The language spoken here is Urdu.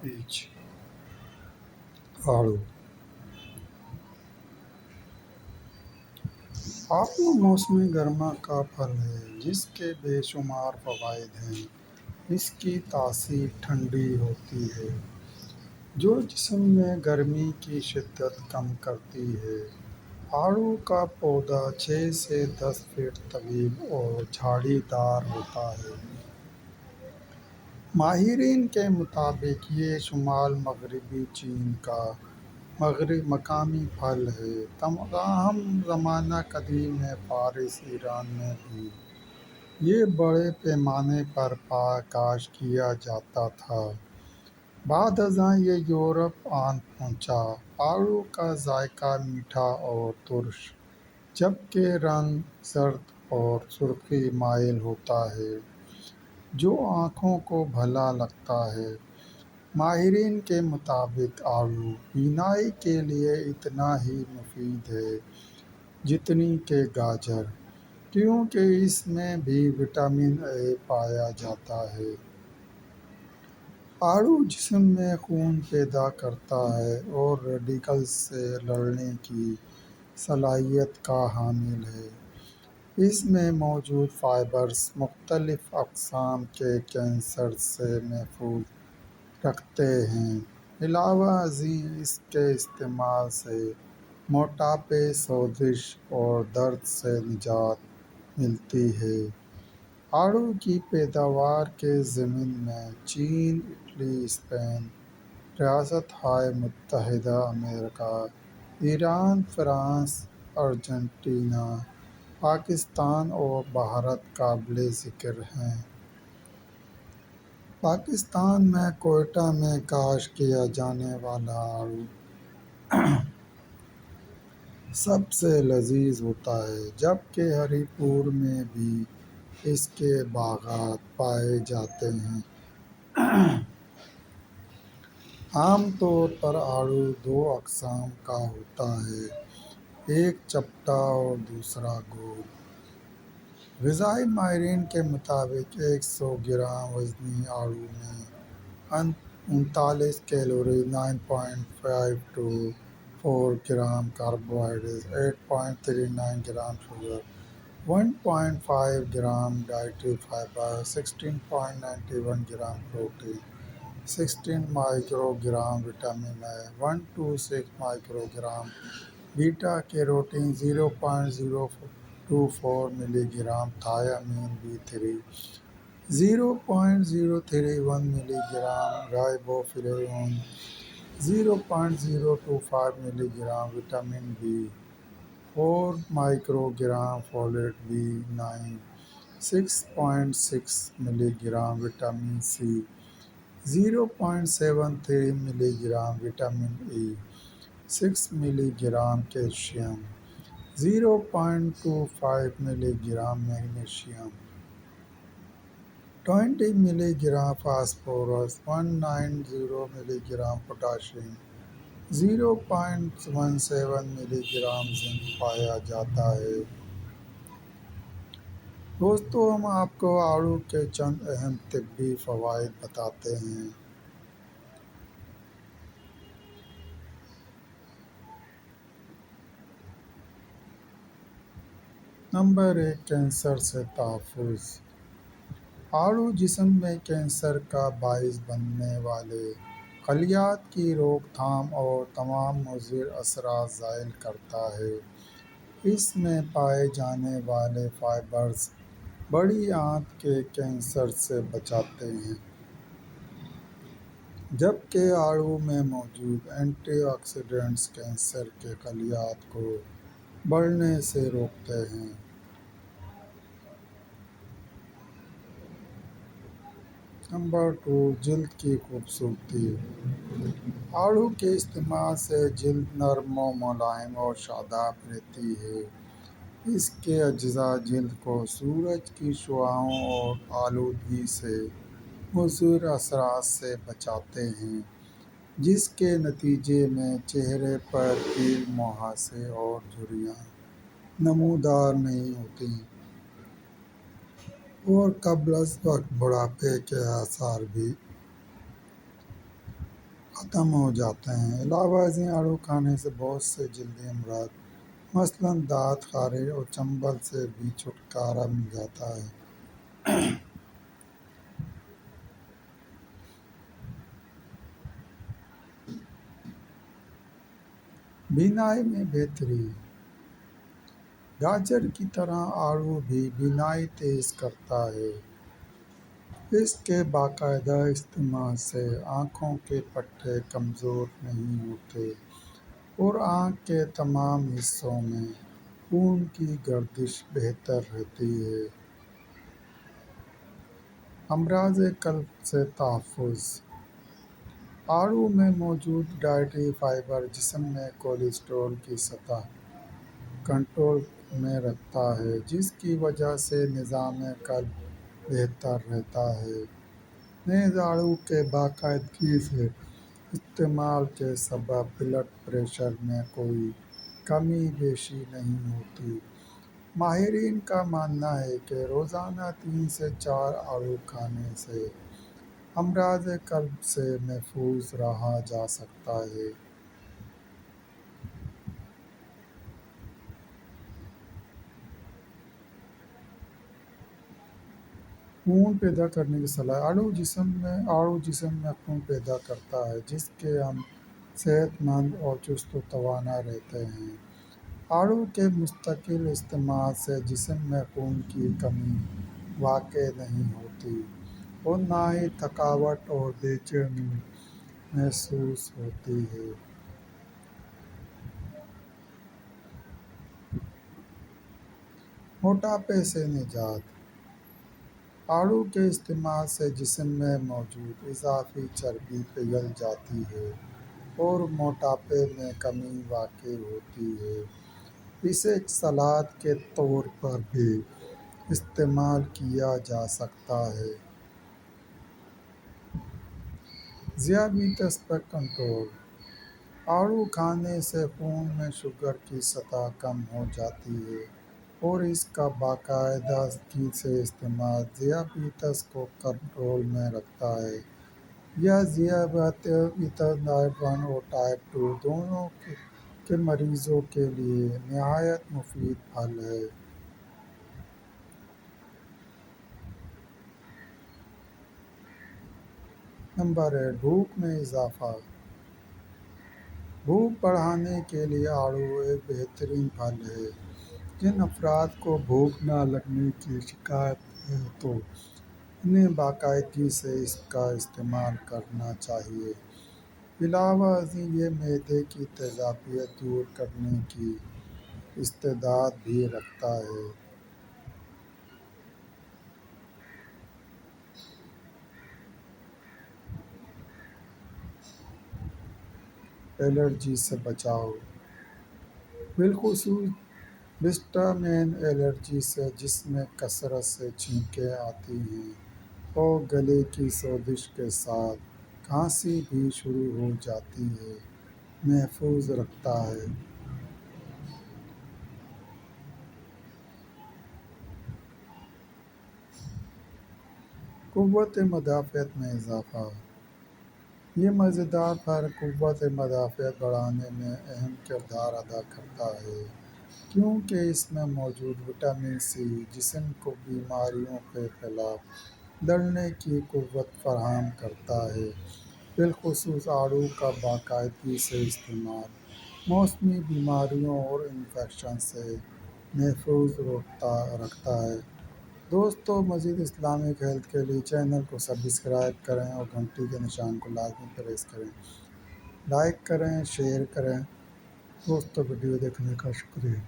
پیچ آڑو آڑو موسم گرما کا پھل ہے جس کے بے شمار فوائد ہیں۔ اس کی تاثیر ٹھنڈی ہوتی ہے جو جسم میں گرمی کی شدت کم کرتی ہے۔ آڑو کا پودا 6 سے 10 فٹ طویل اور جھاڑی دار ہوتا ہے۔ ماہرین کے مطابق یہ شمال مغربی چین کا مقامی پھل ہے، تاہم زمانہ قدیم میں فارس ایران میں بھی یہ بڑے پیمانے پر کاشت کیا جاتا تھا۔ بعد ازاں یہ یورپ آن پہنچا۔ آڑو کا ذائقہ میٹھا اور ترش جبکہ رنگ زرد اور سرخی مائل ہوتا ہے جو آنکھوں کو بھلا لگتا ہے۔ ماہرین کے مطابق آڑو بینائی کے لیے اتنا ہی مفید ہے جتنی کہ گاجر، کیونکہ اس میں بھی وٹامن اے پایا جاتا ہے۔ آڑو جسم میں خون پیدا کرتا ہے اور ریڈیکلز سے لڑنے کی صلاحیت کا حامل ہے۔ اس میں موجود فائبرز مختلف اقسام کے کینسر سے محفوظ رکھتے ہیں۔ علاوہ ازیں اس کے استعمال سے موٹاپے، سوزش اور درد سے نجات ملتی ہے۔ آڑو کی پیداوار کے ضمن میں چین، اٹلی، اسپین، ریاستہائے متحدہ امریکہ، ایران، فرانس، ارجنٹینا، پاکستان اور بھارت قابل ذکر ہیں۔ پاکستان میں کوئٹہ میں کاشت کیا جانے والا آڑو سب سے لذیذ ہوتا ہے، جبکہ ہری پور میں بھی اس کے باغات پائے جاتے ہیں۔ عام طور پر آڑو 2 اقسام کا ہوتا ہے، ایک چپٹا اور دوسرا گول۔ غذائی ماہرین کے مطابق 100 گرام وزنی آڑو میں 39 calorie, 9.5 to 4 gram carbohydrate, 8.39 gram sugar, 1.5 gram dietary fibre, 16.91 gram protein, 16 micro gram vitamin A, 1 to 6 micro gram beta carotene, 0.024 ملی گرام تھیامین B3، 0.031 ملی gram riboflavin, 0.025 milligram vitamin B, 4 microgram folate B9، 6.6 ملی گرام وٹامن سی، 0.73 ملی گرام وٹامن ای، 6 ملی گرام کیلشیم، 0.25 ملی گرام میگنیشیم، 20 ملی گرام فاسفورس، 190 ملی گرام پوٹاشیم، 0.17 ملی گرام زنک پایا جاتا ہے۔ دوستو، ہم آپ کو آڑو کے چند اہم طبی فوائد بتاتے ہیں۔ نمبر 1، کینسر سے تحفظ۔ آڑو جسم میں کینسر کا باعث بننے والے خلیات کی روک تھام اور تمام مضر اثرات زائل کرتا ہے۔ اس میں پائے جانے والے فائبرز بڑی آنت کے کینسر سے بچاتے ہیں، جبکہ آڑو میں موجود اینٹی آکسیڈنٹس کینسر کے خلیات کو بڑھنے سے روکتے ہیں۔ نمبر 2، جلد کی خوبصورتی۔ آڑو کے استعمال سے جلد نرم و ملائم اور شاداب رہتی ہے۔ اس کے اجزاء جلد کو سورج کی شعاعوں اور آلودگی سے مضر اثرات سے بچاتے ہیں، جس کے نتیجے میں چہرے پر کیل، مہاسے اور جھریاں نمودار نہیں ہوتی اور قبل از وقت بڑھاپے کے آثار بھی ختم ہو جاتے ہیں۔ علاوہ ازیں آڑو کھانے سے بہت سے جلدی امراض مثلاً دانت خارش اور چنبل سے بھی چھٹکارا مل جاتا ہے۔ بینائی میں بہتری: گاجر کی طرح آڑو بھی بینائی تیز کرتا ہے۔ اس کے باقاعدہ استعمال سے آنکھوں کے پٹھے کمزور نہیں ہوتے اور آنکھ کے تمام حصوں میں خون کی گردش بہتر رہتی ہے۔ امراض قلب سے تحفظ: آڑو میں موجود ڈائٹری فائبر جسم میں کولیسٹرول کی سطح کنٹرول میں رکھتا ہے، جس کی وجہ سے نظام قلب بہتر رہتا ہے۔ نیز آڑو کے باقاعدگی سے استعمال کے سبب بلڈ پریشر میں کوئی کمی بیشی نہیں ہوتی۔ ماہرین کا ماننا ہے کہ روزانہ 3 سے 4 آڑو کھانے سے امراض قلب سے محفوظ رہا جا سکتا ہے۔ خون پیدا کرنے کی صلاحیت: آڑو جسم میں خون پیدا کرتا ہے، جس کے ہم صحت مند اور چست و توانا رہتے ہیں۔ آڑو کے مستقل استعمال سے جسم میں خون کی کمی واقع نہیں ہوتی اور نہ ہی تھکاوٹ اور بے چینی محسوس ہوتی ہے۔ موٹاپے سے نجات: آڑو کے استعمال سے جسم میں موجود اضافی چربی پگھل جاتی ہے اور موٹاپے میں کمی واقع ہوتی ہے۔ اسے ایک سلاد کے طور پر بھی استعمال کیا جا سکتا ہے۔ ذیابیطس پر کنٹرول: آڑو کھانے سے خون میں شوگر کی سطح کم ہو جاتی ہے اور اس کا باقاعدگی سے استعمال ذیابیطس کو کنٹرول میں رکھتا ہے۔ یہ ذیابیطس ٹائپ 1 اور ٹائپ 2 دونوں کے مریضوں کے لیے نہایت مفید پھل ہے۔ نمبر 8، بھوک میں اضافہ: بھوک بڑھانے کے لیے آڑو ایک بہترین پھل ہے۔ جن افراد کو بھوک نہ لگنے کی شکایت ہے تو انہیں باقاعدگی سے اس کا استعمال کرنا چاہیے۔ علاوہ ازیں یہ معدے کی تیزابیت دور کرنے کی استعداد بھی رکھتا ہے۔ الرجی سے بچاؤ: بالخصوص بسٹامین الرجی سے جسم میں کثرت سے چھینکیں آتی ہیں اور گلے کی سوزش کے ساتھ کھانسی بھی شروع ہو جاتی ہے، محفوظ رکھتا ہے۔ قوت مدافعت میں اضافہ: یہ مزیدار پھل قوت مدافعت بڑھانے میں اہم کردار ادا کرتا ہے، کیونکہ اس میں موجود وٹامن سی جسم کو بیماریوں کے خلاف لڑنے کی قوت فراہم کرتا ہے۔ بالخصوص آڑو کا باقاعدگی سے استعمال موسمی بیماریوں اور انفیکشن سے محفوظ رکھتا ہے۔ دوستو، مزید اسلامک ہیلتھ کے لیے چینل کو سبسکرائب کریں اور گھنٹی کے نشان کو لازمی پریس کریں۔ لائک کریں، شیئر کریں۔ دوستو، ویڈیو دیکھنے کا شکریہ۔